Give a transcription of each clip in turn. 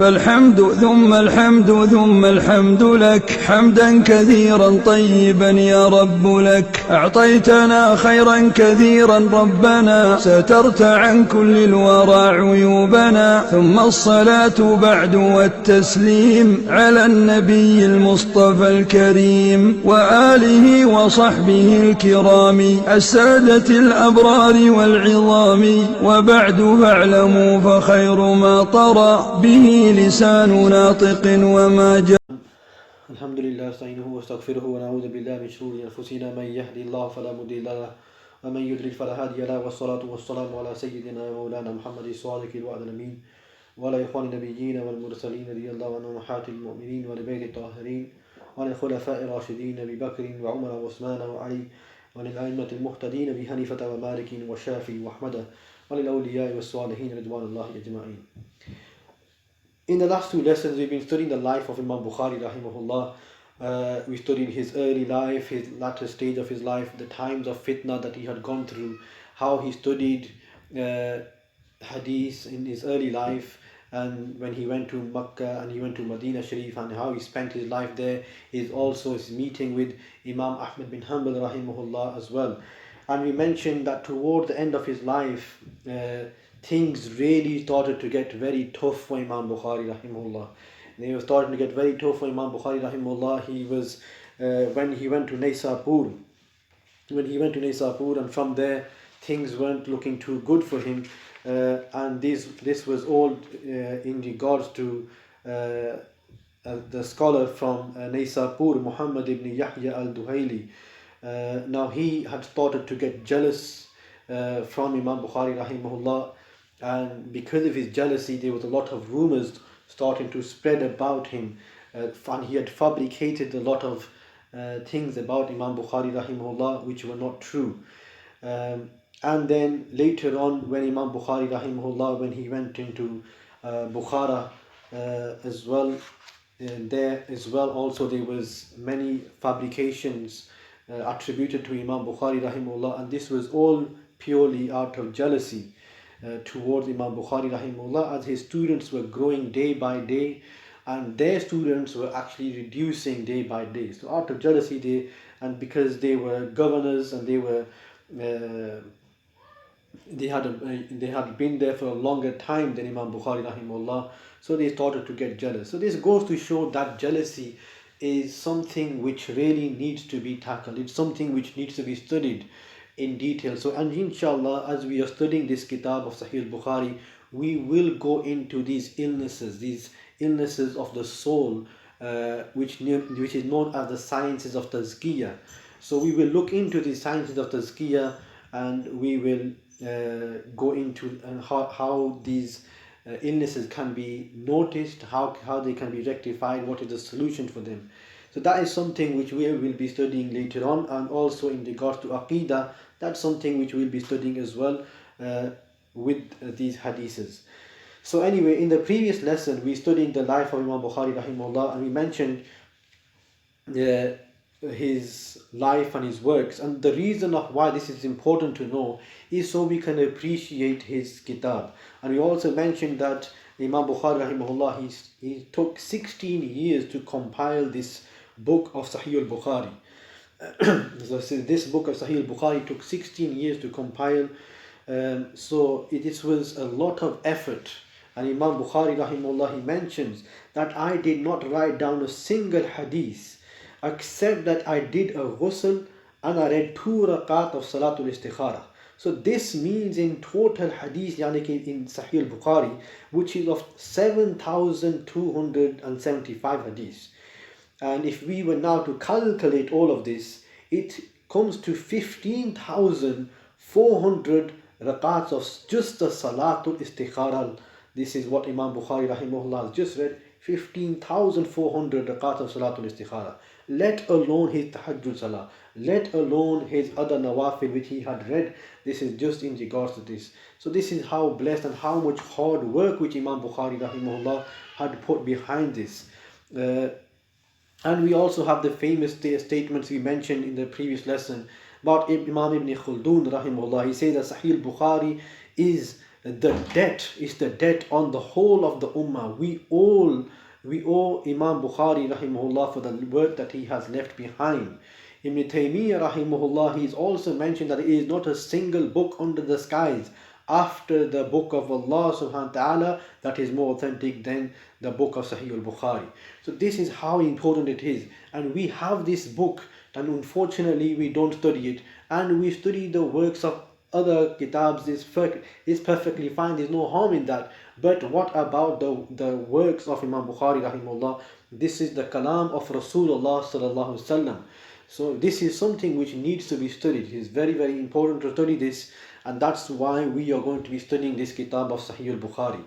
فالحمد ثم الحمد ثم الحمد لك حمدا كثيرا طيبا يا رب لك أعطيتنا خيرا كثيرا ربنا سترت عن كل الورى عيوبنا ثم الصلاة بعد والتسليم على النبي المصطفى الكريم وآله وصحبه الكرام السادة الأبرار والعظام وبعد فاعلموا فخير ما طرى به لسان ناطق وما جاء. الحمد لله نستعينه ونستغفره ونعوذ بالله من شرور انفسنا من يهدي الله فلا مضل له ومن يضلل فلا هادي له والصلاة والسلام على سيدنا مولانا محمد الصادق الوعد الأمين وعلى إخوان النبيين والمرسلين رضي الله عنهم وحات المؤمنين ولبيت الطاهرين وعلى الخلفاء الراشدين أبي بكر وعمر وعثمان وعلي وللأئمة المهتدين أبي حنيفة ومالك والشافعي وأحمد وللأولياء والصالحين رضوان الله أجمعين. In the last two lessons, we've been studying the life of Imam Bukhari, rahimahullah. We studied his early life, his latter stage of his life, the times of fitna that he had gone through, how he studied hadith in his early life, and when he went to Makkah and he went to Medina Sharif, and how he spent his life there, is also his meeting with Imam Ahmad bin Hanbal, rahimahullah, as well. And we mentioned that toward the end of his life, things really started to get very tough for Imam Bukhari rahimahullah. They were starting to get very tough for Imam Bukhari rahimahullah. He was when he went to Naysapur, and from there things weren't looking too good for him, and this was all in regards to the scholar from Naysapur, Muhammad ibn Yahya al-Duhaili. Now he had started to get jealous from Imam Bukhari rahimahullah, and because of his jealousy there was a lot of rumors starting to spread about him, and he had fabricated a lot of things about Imam Bukhari rahimahullah which were not true. And then later on, when Imam Bukhari rahimahullah, when he went into Bukhara as well, there as well also there was many fabrications attributed to Imam Bukhari rahimahullah, and this was all purely out of jealousy towards Imam Bukhari rahimahullah, as his students were growing day by day and their students were actually reducing day by day. So out of jealousy, and because they were governors and they had been there for a longer time than Imam Bukhari rahimahullah, so they started to get jealous. So this goes to show that jealousy is something which really needs to be tackled. It's something which needs to be studied in detail. So, and inshallah, as we are studying this kitab of Sahih Bukhari, we will go into these illnesses of the soul, which is known as the sciences of tazkiyah. So we will look into the sciences of tazkiyah, and we will go into how these illnesses can be noticed, how they can be rectified, what is the solution for them. So that is something which we will be studying later on, and also in regards to Akidah, that's something which we will be studying as well with these hadiths. So anyway, in the previous lesson we studied the life of Imam Bukhari rahimahullah, and we mentioned his life and his works, and the reason of why this is important to know is so we can appreciate his kitab. And we also mentioned that Imam Bukhari rahimahullah, he took 16 years to compile this book of Sahih al-Bukhari. So this book of Sahih al-Bukhari took 16 years to compile, so this was a lot of effort. And Imam Bukhari rahimahullah, he mentions that I did not write down a single hadith except that I did a ghusl and I read 2 rakat of Salatul Istikhara. So this means in total hadith, yani in Sahih al-Bukhari, which is of 7,275 hadiths. And if we were now to calculate all of this, it comes to 15,400 rakats of just the Salatul Istikhara. This is what Imam Bukhari rahimahullah has just read, 15,400 rakats of Salatul Istikhara. Let alone his tahajjud salah, let alone his other nawafil which he had read. This is just in regards to this. So this is how blessed and how much hard work which Imam Bukhari rahimahullah had put behind this. And we also have the famous statements we mentioned in the previous lesson about Imam ibn Khaldun rahimahullah. He says that Sahih Bukhari is the debt is the debt on the whole of the ummah. We owe Imam Bukhari rahimahullah for the work that he has left behind. Ibn Taymiyyah rahimahullah, he's also mentioned that it is not a single book under the skies after the book of Allah subhanahu wa ta'ala that is more authentic than the book of Sahih al-Bukhari. So this is how important it is. And we have this book, and unfortunately we don't study it. And we study the works of other kitabs is perfectly fine. There's no harm in that. But what about the works of Imam Bukhari rahimahullah? This is the kalam of Rasulullah sallallahu alaihi wasallam. So this is something which needs to be studied. It is very, very important to study this, and that's why we are going to be studying this kitab of Sahih al-Bukhari.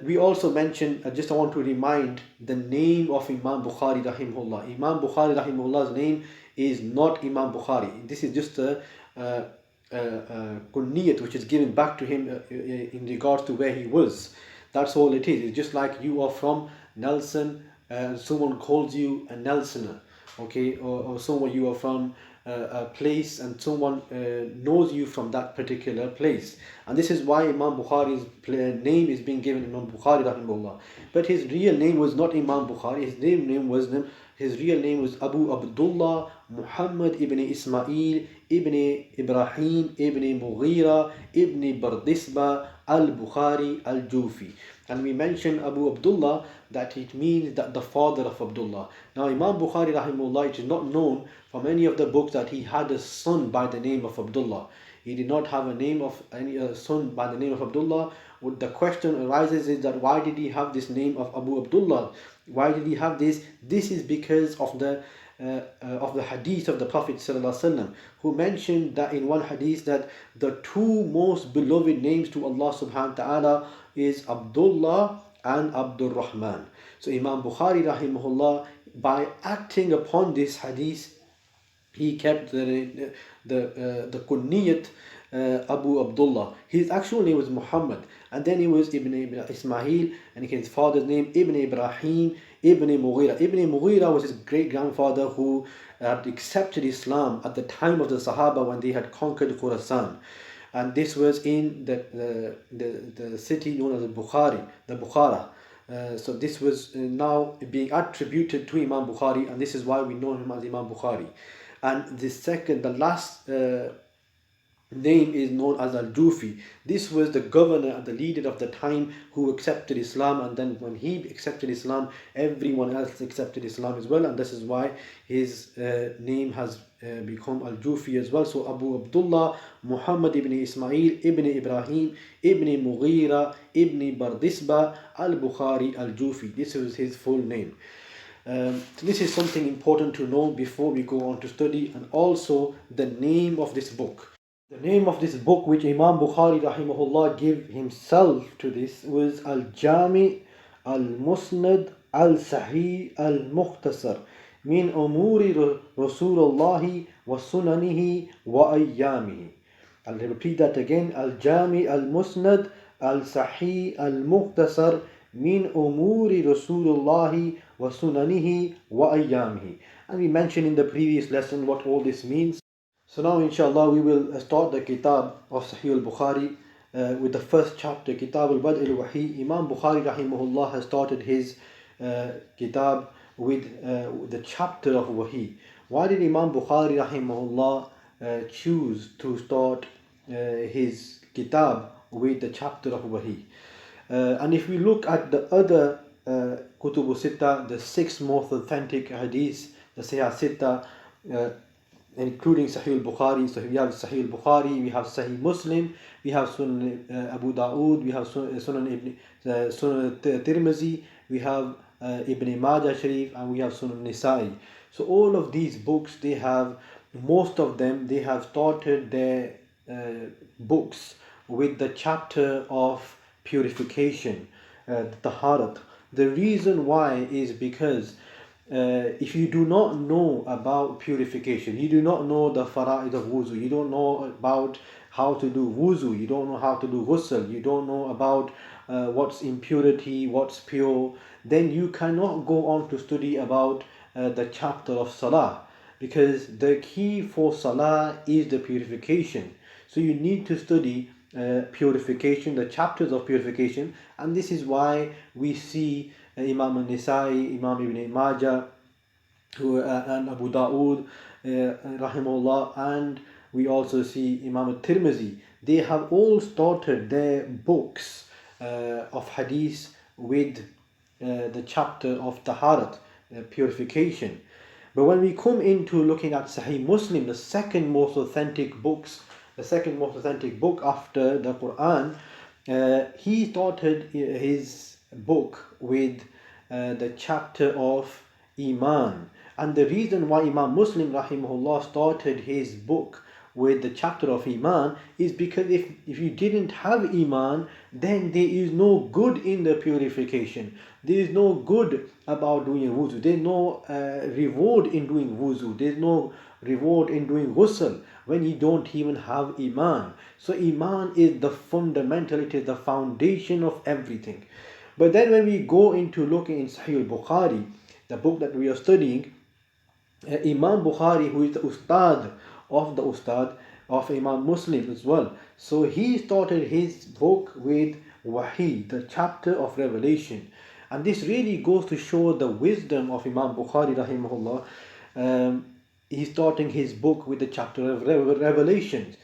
We also mentioned, I want to remind the name of Imam Bukhari rahimahullah. Imam Bukhari rahimahullah's name is not Imam Bukhari. This is just a kunniyat which is given back to him in regards to where he was. That's all it is. It's just like you are from Nelson, someone calls you a Nelsoner. Okay, or someone you are from a place and someone knows you from that particular place. And this is why Imam Bukhari's name is being given Imam Bukhari rahimahullah. But his real name was not Imam Bukhari. His real name was Abu Abdullah Muhammad ibn Ismail ibn Ibrahim ibn Mughira ibn Bardisba al-Bukhari al-Jufi. And we mentioned Abu Abdullah, that it means that the father of Abdullah. Now Imam Bukhari rahimahullah, it is not known from any of the books that he had a son by the name of Abdullah. He did not have any son by the name of Abdullah. What the question arises is that why did he have this name of Abu Abdullah? Why did he have this? This is because of the hadith of the Prophet ﷺ, who mentioned that in one hadith that the two most beloved names to Allah subhanahu wa ta'ala is Abdullah and Abdul Rahman. So Imam Bukhari rahimahullah, by acting upon this hadith, he kept the kunniyat Abu Abdullah. His actual name was Muhammad, and then he was Ibn Ismail, and his father's name Ibn Ibrahim Ibn Mughira. Ibn Mughira was his great grandfather who had accepted Islam at the time of the Sahaba when they had conquered Khurasan. And this was in the city known as Bukhara. So this was now being attributed to Imam Bukhari, and this is why we know him as Imam Bukhari. And the last name is known as Al-Jufi. This was the governor, the leader of the time who accepted Islam, and then when he accepted Islam, everyone else accepted Islam as well, and this is why his name has become Al-Jufi as well. So Abu Abdullah Muhammad ibn Ismail ibn Ibrahim ibn Mughira ibn Bardisba al-Bukhari al-Jufi. This was his full name. So this is something important to know before we go on to study, and also the name of this book. The name of this book which Imam Bukhari rahimahullah gave himself to this was Al-Jami Al-Musnad Al-Sahih Al-Mukhtasar min umuri Rasulullah wa sunanihi wa ayyamihi. I'll repeat that again. Al-Jami Al-Musnad Al-Sahih Al-Mukhtasar min umuri Rasulullah wa sunanihi wa ayyamihi. And we mentioned in the previous lesson what all this means. So now inshallah we will start the kitab of Sahih al-Bukhari with the first chapter, Kitab al-Bad' al-Wahi. Imam Bukhari rahimahullah has started his kitab with the chapter of Wahi. Why did Imam Bukhari rahimahullah choose to start his kitab with the chapter of Wahi? And if we look at the other Kutub al-Sitta, the six most authentic hadiths, the Sahih Sitta, including Sahih al-Bukhari. So we have Sahih al-Bukhari, we have Sahih Muslim, we have Sunnah Abu Dawood, we have Sunnah Tirmizi, we have Ibn Majah Sharif, and we have Sunnah Nisa'i. So all of these books, most of them, they have started their books with the chapter of purification, the Taharat. The reason why is because if you do not know about purification, you do not know the fara'id of wuzu, you don't know about how to do wuzu, you don't know how to do ghusl, you don't know about what's impurity, what's pure, then you cannot go on to study about the chapter of salah, because the key for salah is the purification. So you need to study purification, the chapters of purification, and this is why we see Imam al-Nisai, Imam Ibn Majah, and Abu Dawood, rahimahullah, and we also see Imam al-Tirmizi. They have all started their books of hadith with the chapter of taharat, purification. But when we come into looking at Sahih Muslim, the second most authentic book after the Quran, he started his book with the chapter of Iman. And the reason why Imam Muslim rahimahullah started his book with the chapter of Iman is because if you didn't have Iman, then there is no good in the purification. There is no good about doing wuzu. There is no reward in doing wuzu. There is no reward in doing ghusl when you don't even have Iman. So Iman is the fundamental, it is the foundation of everything. But then when we go into looking in Sahih al-Bukhari, the book that we are studying, Imam Bukhari, who is the Ustad of Imam Muslim as well. So he started his book with Wahi, the chapter of revelation. And this really goes to show the wisdom of Imam Bukhari rahimahullah. He's starting his book with the chapter of revelations.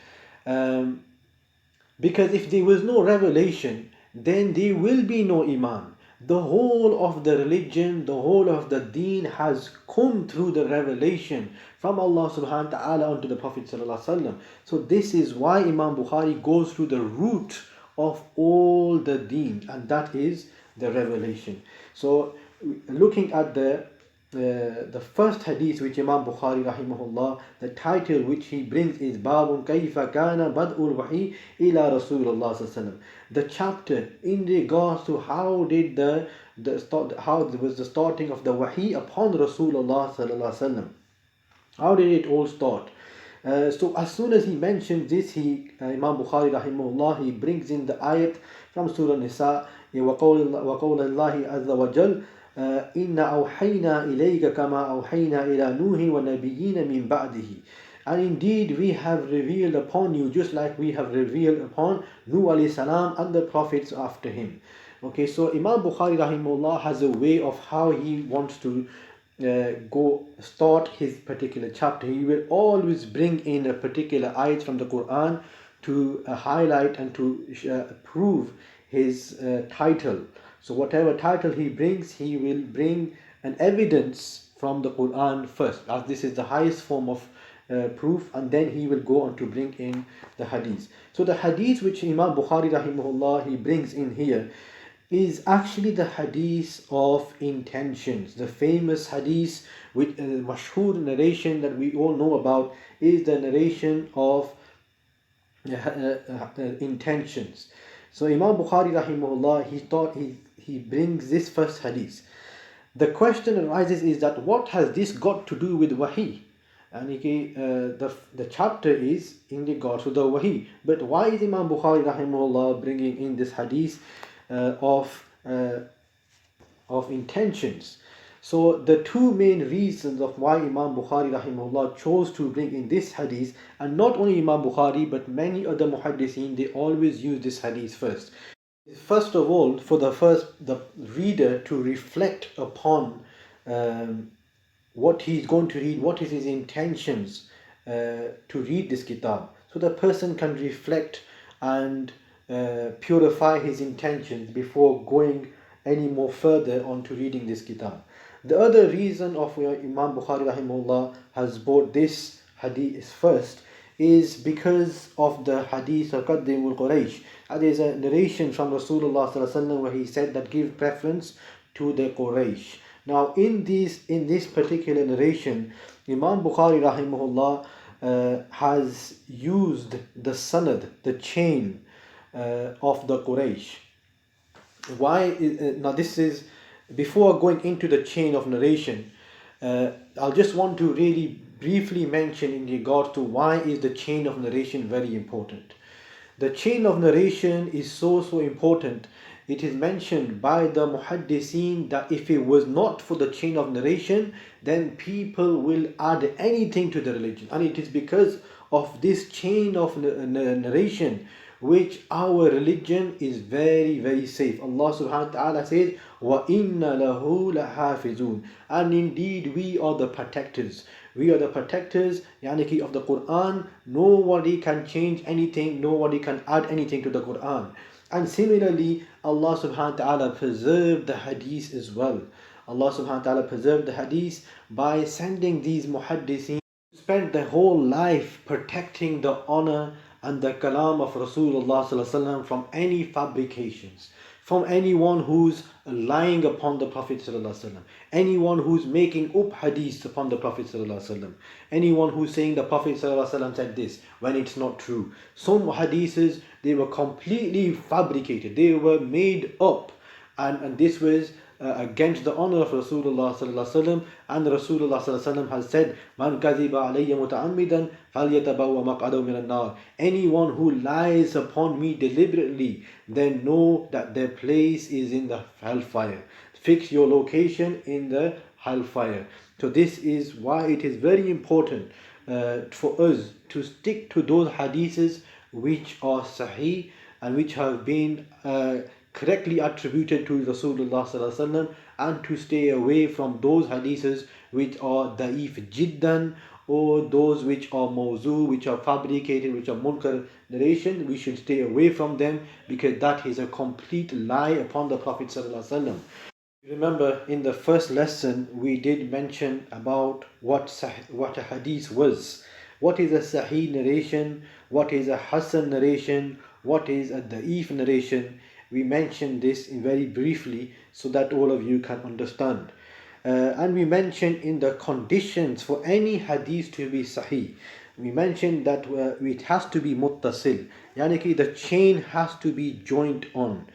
Because if there was no revelation, then there will be no Iman. The whole of the religion, the whole of the deen has come through the revelation from Allah subhanahu wa ta'ala unto the Prophet sallallahu alaihi wasallam. So this is why Imam Bukhari goes through the root of all the deen, and that is the revelation. So looking at the first hadith which Imam Bukhari rahimahullah, the title which he brings is Babun Kayfa Kana Bad'ul Wahi ila Rasulullah sallallahu alaihi wasallam. The chapter in regards to how was the starting of the Wahi upon Rasulullah sallallahu alaihi wasallam. How did it all start? So as soon as he mentions this, Imam Bukhari rahimahullah, he brings in the ayat from Surah Nisa, وَقَوْلَ اللَّهِ عَزَّ وَجَلَّ إِنَّا أَوْحَيْنَا إِلَيْكَ كَمَا أَوْحَيْنَا إِلَى نُوحٍ وَنَبِيِّينَ مِنْ بَعْدِهِ. And indeed we have revealed upon you just like we have revealed upon Nuh alayhi salam and the prophets after him. Okay, so Imam Bukhari rahimahullah has a way of how he wants to start his particular chapter. He will always bring in a particular ayat from the Quran to highlight and to prove his title. So whatever title he brings, he will bring an evidence from the Quran first, as this is the highest form of proof, and then he will go on to bring in the hadith. So the hadith which Imam Bukhari rahimahullah he brings in here is actually the hadith of intentions. The famous hadith with mashhur narration that we all know about is the narration of intentions. So Imam Bukhari rahimahullah he brings this first hadith. The question arises is that what has this got to do with Wahi? And the chapter is in regards to the Wahi. But why is Imam Bukhari rahimahullah bringing in this hadith of intentions? So the two main reasons of why Imam Bukhari rahimahullah chose to bring in this hadith, and not only Imam Bukhari but many other muhaddithin, they always use this hadith first. First of all, for the reader to reflect upon what he's going to read, what is his intentions to read this kitab, so the person can reflect and purify his intentions before going any more further on to reading this kitab. The other reason of Imam Bukhari rahimahullah has brought this hadith first is because of the hadith of Qaddimul Quraysh. There is a narration from Rasulullah sallallahu alaihi wasallam where he said that give preference to the Quraysh. Now in this particular narration, Imam Bukhari rahimahullah has used the sanad, the chain of the Quraysh. Why? Now this is, before going into the chain of narration, I'll just want to really briefly mention in regard to why is the chain of narration very important. The chain of narration is so important. It is mentioned by the muhaddithin that if it was not for the chain of narration, then people will add anything to the religion. And it is because of this chain of narration which our religion is very, very safe. Allah subhanahu wa ta'ala says, وَإِنَّ لَهُ لَحَافِظُونَ, and indeed we are the protectors. We are the protectors, yani of the Quran. Nobody can change anything, nobody can add anything to the Quran. And similarly, Allah subhanahu wa ta'ala preserved the hadith as well. Allah subhanahu wa ta'ala preserved the hadith by sending these muhaddithin who spent their whole life protecting the honor and the kalam of Rasulullah sallallahu alaihi wasallam from any fabrications, from anyone who's lying upon the Prophet sallallahu alaihi wasallam, anyone who's making up hadiths upon the Prophet sallallahu alaihi wasallam, anyone who's saying the Prophet sallallahu alaihi wasallam said this when it's not true. Some hadiths, they were completely fabricated, they were made up, and this was against the honor of Rasulullah sallallahu alaihi wasallam. And Rasulullah sallallahu alaihi wasallam has said, "Man kadhiba alayya muta'ammidan falyatabawwa maq'adahu minan nar." Anyone who lies upon me deliberately, then know that their place is in the hellfire. Fix your location in the hellfire. So this is why it is very important for us to stick to those hadiths which are sahih and which have been correctly attributed to Rasulullah sallallahu alaihi wasallam, and to stay away from those hadiths which are daif jiddan, or those which are mawzu, which are fabricated, which are munkar narration. We should stay away from them, because that is a complete lie upon the Prophet sallallahu alaihi wasallam. Remember, in the first lesson we did mention about what a hadith was. What is a sahih narration? What is a hasan narration? What is a daif narration? We mentioned this very briefly so that all of you can understand. And we mentioned in the conditions for any hadith to be sahih, we mentioned that it has to be muttasil, yani the chain has to be joined on.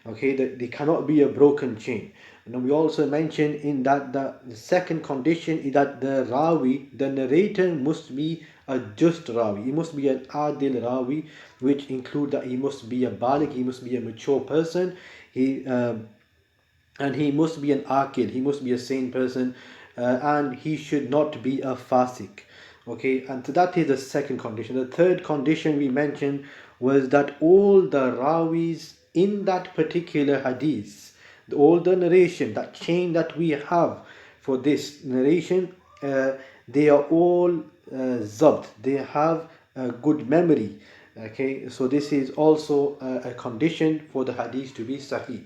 Okay, there cannot be a broken chain. And we also mentioned in that the second condition is that the rawi, the narrator, must be a just rawi. He must be an adil rawi, which include that he must be a baligh, he must be a mature person, and he must be an akil, he must be a sane person, and he should not be a fasik. Okay, and so that is the second condition. The third condition we mentioned was that all the rawis in that particular hadith, all the narration, that chain that we have for this narration, they are all zabt, they have a good memory. Okay, so this is also a condition for the hadith to be sahih.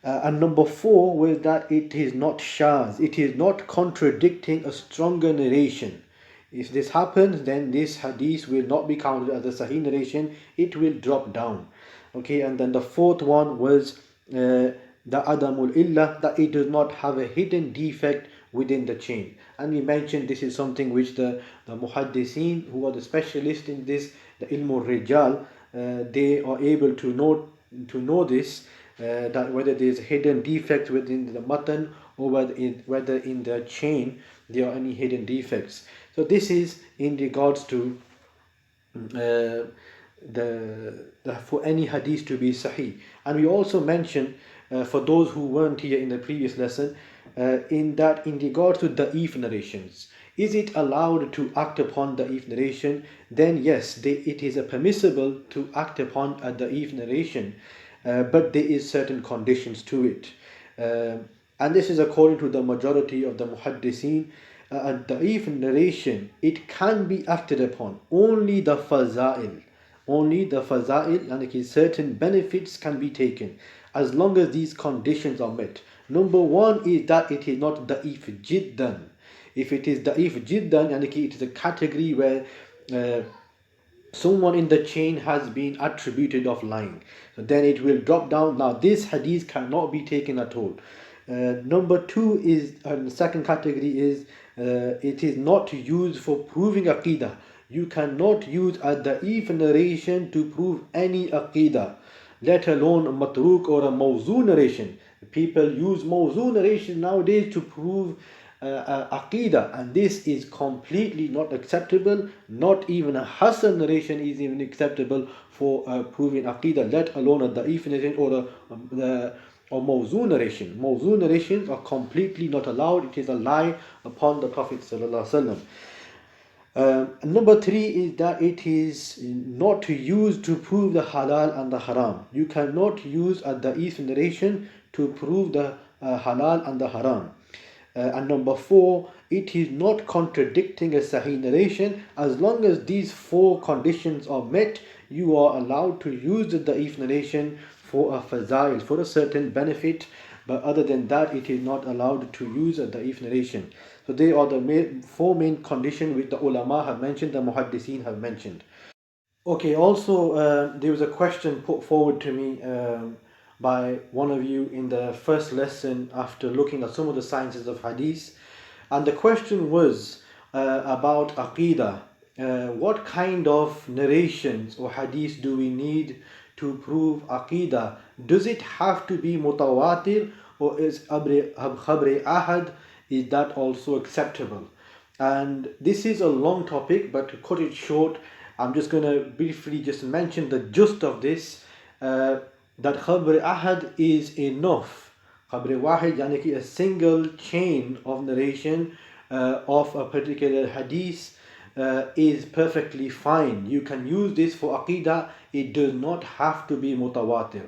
And number 4 was that it is not shaz, it is not contradicting a stronger narration. If this happens, then this hadith will not be counted as a sahih narration, it will drop down. Okay, and then the 4th one was the adamul illah, that it does not have a hidden defect within the chain. And we mentioned this is something which the muhaddithin, who are the specialists in this, the ilmul rijal, they are able to know this, that whether there is a hidden defect within the matan, or whether in the chain there are any hidden defects. So this is in regards to for any hadith to be sahih. And we also mentioned, for those who weren't here in the previous lesson, in regards to daif narrations, is it allowed to act upon daif narration? Then yes, it is permissible to act upon a daif narration, but there is certain conditions to it, and this is according to the majority of the muhaddithin. A daif narration, it can be acted upon only the faza'il, and certain benefits can be taken as long as these conditions are met. Number 1 is that it is not daif jiddan. If it is daif jiddan, and it is a category where someone in the chain has been attributed of lying, so then it will drop down. Now this hadith cannot be taken at all. Number 2 is, the second category is, it is not used for proving Akidah. You cannot use a daif narration to prove any Akidah, let alone a matruk or a mawzu narration. People use mawzu narration nowadays to prove Akidah, and this is completely not acceptable. Not even a hasan narration is even acceptable for proving Akidah, let alone a daif narration or mawzu narration. Mawzu narrations are completely not allowed. It is a lie upon the Prophet sallallahu alaihi wasallam. Number three is that it is not to use to prove the halal and the haram. You cannot use a daif narration to prove the halal and the haram. And number four, it is not contradicting a sahih narration. As long as these four conditions are met, you are allowed to use the daif narration for a fazail, for a certain benefit. But other than that, it is not allowed to use a daif narration. So they are the four main conditions which the ulama have mentioned, the muhaddiseen have mentioned. Okay, also there was a question put forward to me by one of you in the first lesson after looking at some of the sciences of hadith. And the question was about Akidah. What kind of narrations or hadith do we need to prove Akidah? Does it have to be muttawatir, or is khabre ahad, is that also acceptable? And this is a long topic, but to cut it short, I'm just going to briefly just mention the gist of this, that kaber ahad is enough. Kaber wahid, yani ki a single chain of narration of a particular hadith is perfectly fine. You can use this for Aqidah. It does not have to be mutawatir.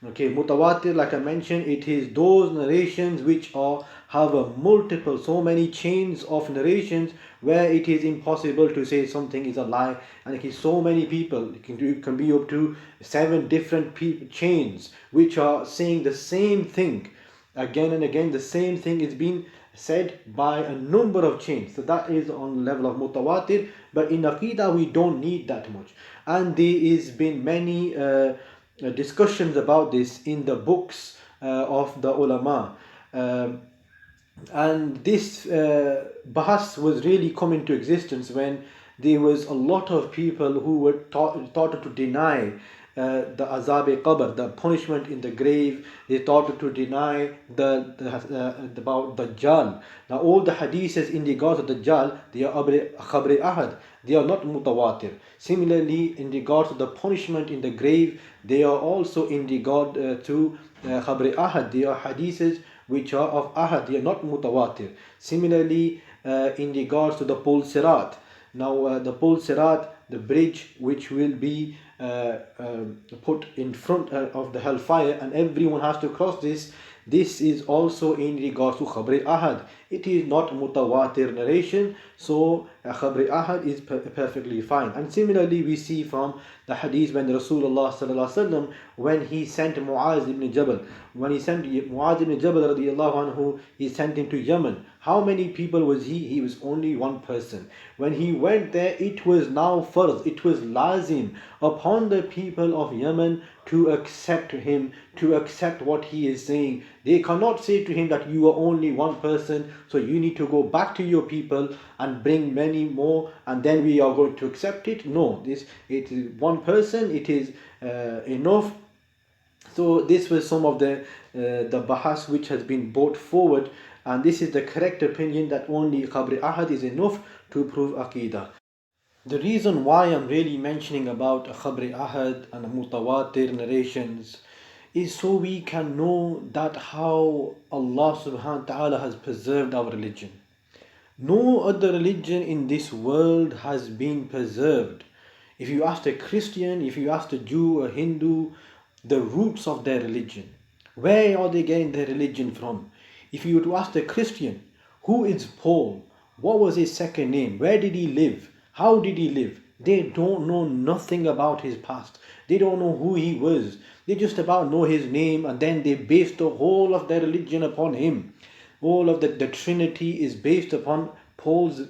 Okay, mutawatir, like I mentioned, it is those narrations which have a multiple, so many chains of narrations where it is impossible to say something is a lie, and it is so many people, it can be up to 7 different chains which are saying the same thing again and again. The same thing is being said by a number of chains. So that is on the level of mutawatir. But in Aqidah we don't need that much, and there is been many discussions about this in the books of the ulama. And this bahas was really coming to existence when there was a lot of people who were taught to deny the azab kaber, the punishment in the grave. They taught to deny about Dajjal. Now all the hadiths in regards to Dajjal, they are khabre ahad, they are not mutawatir. Similarly, in regards to the punishment in the grave, they are also in regard to khabre ahad. They are hadiths which are of ahad, they are not mutawatir. Similarly, in regards to the Pul Sirat, now the Pul Sirat, the bridge which will be put in front of the hellfire, and everyone has to cross this. This is also in regards to khabre ahad. It is not mutawatir narration, so khabre ahad is perfectly fine. And similarly, we see from the hadith when Rasulullah sallallahu alaihi wasallam, when he sent Muaz ibn Jabal, when he sent Muaz ibn Jabal radiallahu anhu, he sent him to Yemen. How many people was he? He was only one person. When he went there, it was now farz, it was lazim upon the people of Yemen to accept him, to accept what he is saying. They cannot say to him that you are only one person, so you need to go back to your people and bring many more, and then we are going to accept it. No, it is one person, it is enough. So this was some of the bahas which has been brought forward, and this is the correct opinion that only khabre ahad is enough to prove Aqidah. The reason why I'm really mentioning about khabre ahad and mutawatir narrations is so we can know that how Allah subhanahu wa ta'ala has preserved our religion. No other religion in this world has been preserved. If you ask a Christian, if you ask a Jew, a Hindu, the roots of their religion, where are they getting their religion from? If you were to ask a Christian, who is Paul? What was his second name? Where did he live? How did he live? They don't know nothing about his past. They don't know who he was. They just about know his name, and then they base the whole of their religion upon him. All of the Trinity is based upon Paul's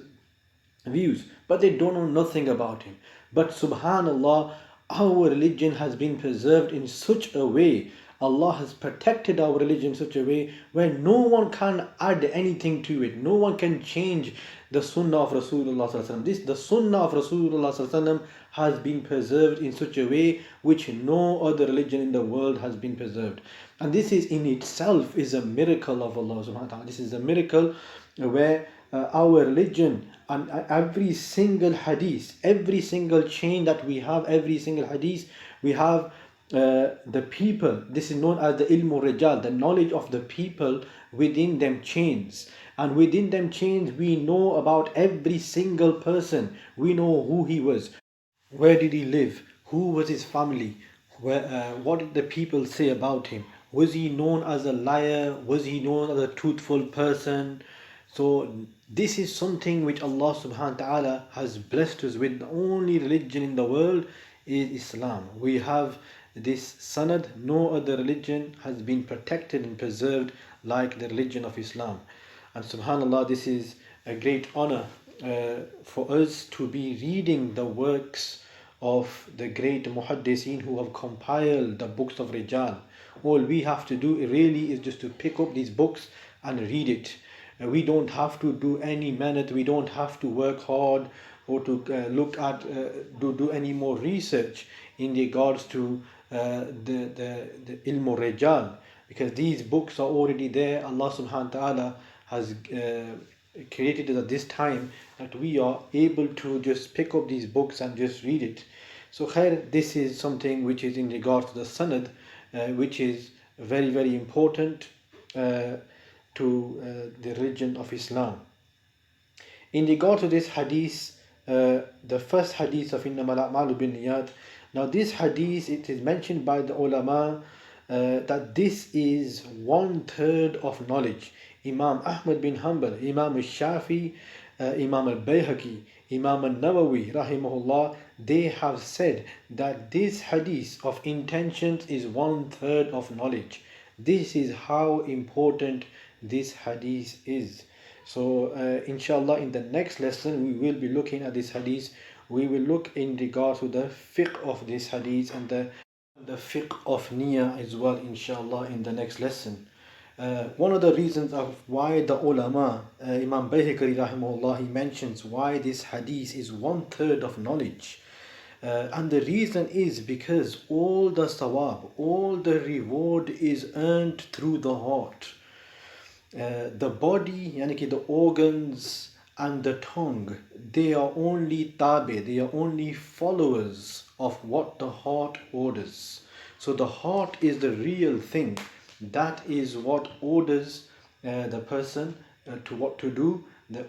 views, but they don't know nothing about him. But subhanallah, our religion has been preserved in such a way. Allah has protected our religion in such a way where no one can add anything to it. No one can change the Sunnah of Rasulullah sallallahu alaihi wasallam. The Sunnah of Rasulullah sallallahu alaihi wasallam has been preserved in such a way which no other religion in the world has been preserved. And this is in itself is a miracle of Allah subhanahu wa ta'ala. This is a miracle where our religion and every single hadith, every single chain that we have, every single hadith, we have the people, this is known as the ilmu rijal, the knowledge of the people within them chains. And within them chains, we know about every single person. We know who he was, where did he live, who was his family, what did the people say about him, was he known as a liar, was he known as a truthful person. So this is something which Allah subhanahu wa ta'ala has blessed us with. The only religion in the world is Islam. We have this sanad. No other religion has been protected and preserved like the religion of Islam. And subhanallah, this is a great honor for us to be reading the works of the great muhaddiseen who have compiled the books of Rijal. All we have to do really is just to pick up these books and read it. We don't have to do any mehnat, we don't have to work hard or to look at, do any more research in regards to the ilmu rijal, because these books are already there. Allah subhanahu wa ta'ala has created it at this time that we are able to just pick up these books and just read it. So khair, this is something which is in regards to the sanad, which is very, very important to the religion of Islam. In regard to this hadith, the first hadith of innamal a'malu binniyat. Now this hadith, it is mentioned by the ulama that this is 1/3 of knowledge. Imam Ahmad bin Hanbal, Imam al-Shafi, Imam al-Bayhaqi, Imam al-Nawawi, rahimahullah, they have said that this hadith of intentions is 1/3 of knowledge. This is how important this hadith is. So inshallah, in the next lesson we will be looking at this hadith. We will look in regard to the fiqh of this hadith and the fiqh of niyyah as well, inshallah, in the next lesson. One of the reasons of why the ulama, Imam Bayhaqi rahimahullah, he mentions why this hadith is 1/3 of knowledge. And the reason is because all the sawab, all the reward is earned through the heart. The body, yani the organs and the tongue, they are only tabi, they are only followers of what the heart orders. So the heart is the real thing. That is what orders the person to what to do.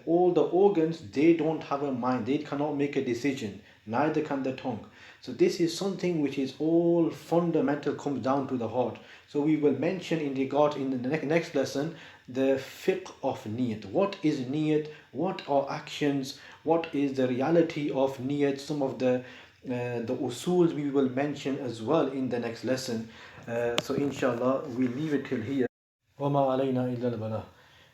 All the organs, they don't have a mind, they cannot make a decision, neither can the tongue. So this is something which is all fundamental, comes down to the heart. So we will mention in regard in the next lesson the fiqh of niyat. What is niyat? What are actions? What is the reality of niyat? Some of the usuls we will mention as well in the next lesson. So inshallah, we leave it till here. وَمَا عَلَيْنَا إِلَّا الْبَلَاغُ.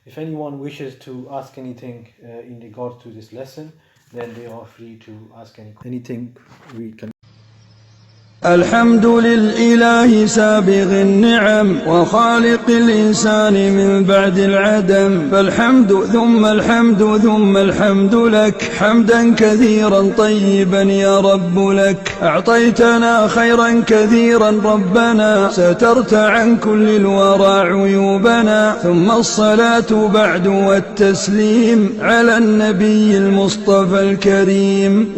If anyone wishes to ask anything in regards to this lesson, then they are free to ask anything we can. الحمد للإله سابغ النعم وخالق الإنسان من بعد العدم، فالحمد ثم الحمد ثم الحمد لك حمدا كثيرا طيبا يا رب لك. أعطيتنا خيرا كثيرا ربنا، سترت عن كل الورى عيوبنا، ثم الصلاة بعد والتسليم على النبي المصطفى الكريم